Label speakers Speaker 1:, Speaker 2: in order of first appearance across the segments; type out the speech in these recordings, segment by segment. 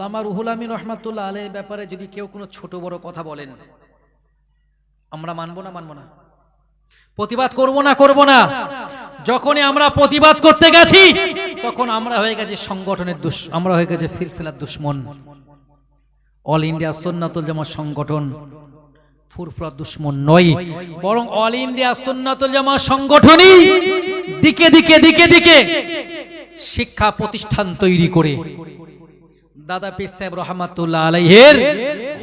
Speaker 1: আল্লামা রুহুল আমিন রহমাতুল্লাহ আলাইহির ব্যাপারে যদি কেউ কোনো ছোট বড় কথা বলেন, আমরা মানবো না? প্রতিবাদ করব না? যখনই আমরা প্রতিবাদ করতে গেছি তখন আমরা হয়ে গেছি সংগঠনের আমরা হয়ে গেছি সিলসিলার দুশমন। অল ইন্ডিয়া সুন্নাতুল জামাত সংগঠন ফুরফুরা দুশমন নয়, বরং অল ইন্ডিয়া সুন্নাতুল জামাত সংগঠনই দিকে দিকে শিক্ষা প্রতিষ্ঠান তৈরি করে দাদা পীর সাহেব রহমাতুল্লাহ আলাইহির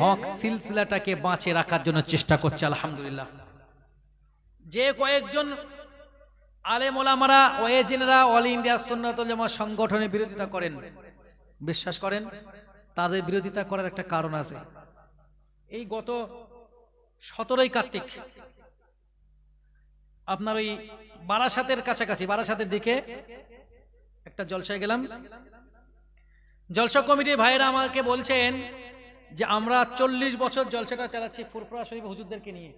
Speaker 1: হক সিলসিলাটাকে বাঁচিয়ে রাখার জন্য চেষ্টা করছে। আলহামদুলিল্লাহ। যে কয়েকজন আলেম ওলামারা ওয়াইজিনরা অল ইন্ডিয়া সুন্নাতুল জামাত সংগঠনের বিরোধিতা করেন, বিশ্বাস করেন তাদের বিরোধিতা করার একটা কারণ আছে। এই গত 17ই কার্তিক আপনার ওই বারাসাতের কাছাকাছি, বারাসাতের দিকে একটা জলসায় গেলাম। জলসা কমিটির ভাইরা আমাকে বলছেন যে আমরা 40 বছর জলসাটা চালাচ্ছি ফুরফুরা শরীফ হুজুরদেরকে নিয়ে,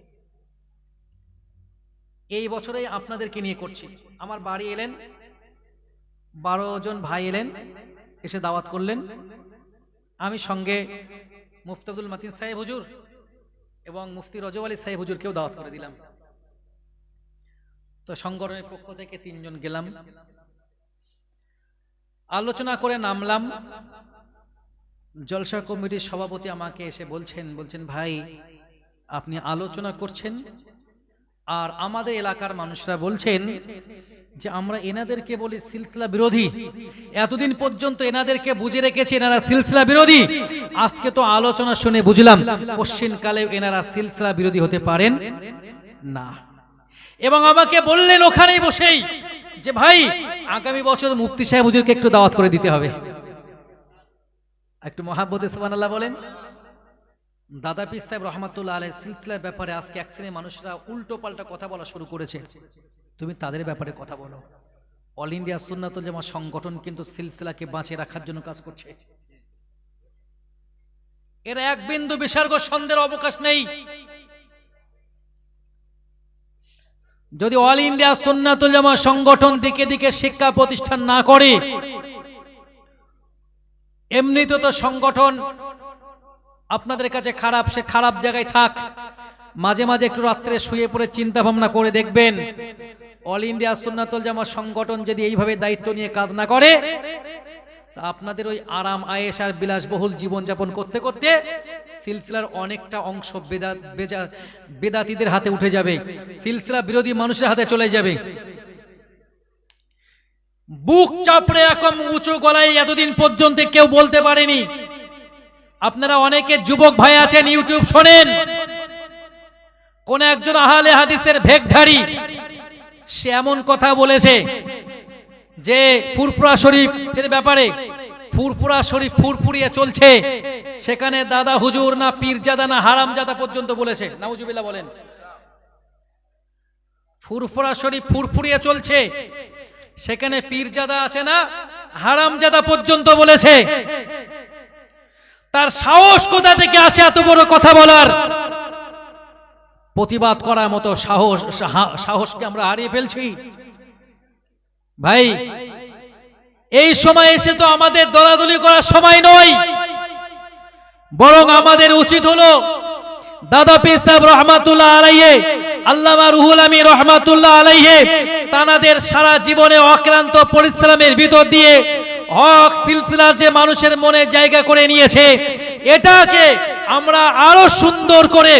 Speaker 1: এই বছরেই আপনাদেরকে নিয়ে করছি। আমার বাড়ি এলেন, 12 জন ভাই এলেন, এসে দাওয়াত করলেন। আমি সঙ্গে মুফতি আব্দুল মাতিন সাহেব হুজুর এবং মুফতি রজব আলী সাহেব হুজুরকেও দাওয়াত করে দিলাম। তো সংগঠনের পক্ষ থেকে 3 জন গেলাম, আলোচনা করে নামলাম। জলসা কমিটির সভাপতি আমাকে এসে বলছেন ভাই আপনি আলোচনা করছেন আর আমাদের এলাকার মানুষরা বলছেন যে আমরা এনাদেরকে বলি সিলসিলা বিরোধী, এতদিন পর্যন্ত এনাদেরকে বুঝে রেখেছি এনারা সিলসিলা বিরোধী, আজকে তো আলোচনা শুনে বুঝলাম পশ্চিমকালে এনারা সিলসিলা বিরোধী হতে পারেন না। এবং আমাকে বললেন ওখানেই বসেই যে ভাই আগামী বছর মুফতি সাহেব হুজুরকে একটু দাওয়াত করে দিতে হবে। একটু মহাব্বতে সুবহানাল্লাহ বলেন। দাদা পীর সাহেব রহমাতুল্লাহ আলাইহি সিলসিলার ব্যাপারে আজকে এক শ্রেণীর মানুষরা উল্টো পাল্টা কথা বলা শুরু করেছে, তুমি তাদের ব্যাপারে কথা বলো। অল ইন্ডিয়া সুন্নাতুল জামাত সংগঠন কিন্তু সিলসিলাকে বাঁচিয়ে রাখার জন্য কাজ করছে। এর এক বিন্দু বিসর্গ সন্দেহের অবকাশ নেই। যদি অল ইন্ডিয়া সুন্নাতুল জামাত সংগঠন দিকে দিকে শিক্ষা প্রতিষ্ঠান না করে, এমনিতে তো সংগঠন আপনাদের কাছে খারাপ, সে খারাপ জায়গায় থাক, মাঝে মাঝে একটু রাত্রে শুয়ে পড়ে চিন্তা ভাবনা করে দেখবেন অল ইন্ডিয়া সুন্নাতুল জামাত সংগঠন যদি এইভাবে দায়িত্ব নিয়ে কাজ না করে, আপনাদের ওই আরাম আয়েশ আর বিলাসবহুল জীবনযাপন করতে করতে সিলসিলার অনেকটা অংশ বেদাতীদের হাতে উঠে যাবে, সিলসিলা বিরোধী মানুষের হাতে চলে যাবে। বুক চাপড়ে এরকম উঁচু গলায় এতদিন পর্যন্ত কেউ বলতে পারেনি। আপনারা অনেকে যুবক ভাই আছেন, ইউটিউব শোনেন, কোন একজন আহলে হাদিসের ভেকধারী সে এমন কথা বলেছে যে ফুরফুরা শরীফের ব্যাপারে, ফুরফুরা শরীফ ফুরফুরিয়ে চলছে, সেখানে দাদা হুজুর না পীরজাদা না হারামজাদা পর্যন্ত বলেছে। নাউজুবিল্লাহ বলেন। ফুরফুরা শরীফ ফুরফুরিয়ে চলছে, সেখানে পীরজাদা আছে না হারামজাদা পর্যন্ত বলেছে। তার সাহস কোথা থেকে আসে এত বড় কথা বলার? প্রতিবাদ করার মতো সাহসকে আমরা হারিয়ে ফেলছি। ভাই এই সময় এসে তো আমাদের দলাদলি করার সময় নয়, বরং আমাদের উচিত হলো দাদা পীর সাহেব রহমাতুল্লাহ আলাইহি, আল্লামা রুহুল আমিন রহমাতুল্লাহ আলাইহি তানাদের সারা জীবনে অক্লান্ত পরিশ্রমের ভিতর দিয়ে হক সিলসিলার যে মানুষের মনে জায়গা করে নিয়েছে, এটাকে আমরা আরো সুন্দর করে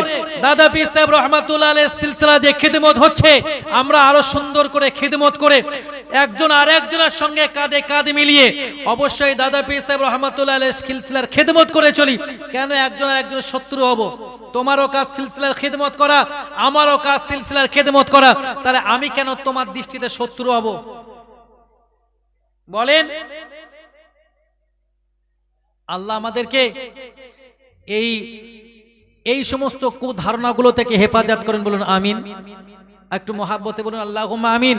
Speaker 1: দাদা পীর সাহেব রহমাতুল্লাহ আলাইহির সিলসিলা যে খিদমত হচ্ছে, আমরা আরো সুন্দর করে খিদমত করে একজন আর একজনের সঙ্গে কাঁধে কাঁধ মিলিয়ে অবশ্যই দাদা পীর সাহেব রহমাতুল্লাহ আলাইহির সিলসিলার খিদমত করে চলি। কেন একজন আর একজনের শত্রু হব? তোমারও কাজ সিলসিলার খিদমত করা, আমারও কাজ সিলসিলার খিদমত করা, তাহলে আমি কেন তোমার দৃষ্টিতে শত্রু হব? বলেন। আল্লাহ আমাদেরকে এই সমস্ত কুধারণাগুলো থেকে হেফাজত করেন, বলুন আমিন। একটু মহাব্বতে বলুন আল্লাহুম্মা আমিন।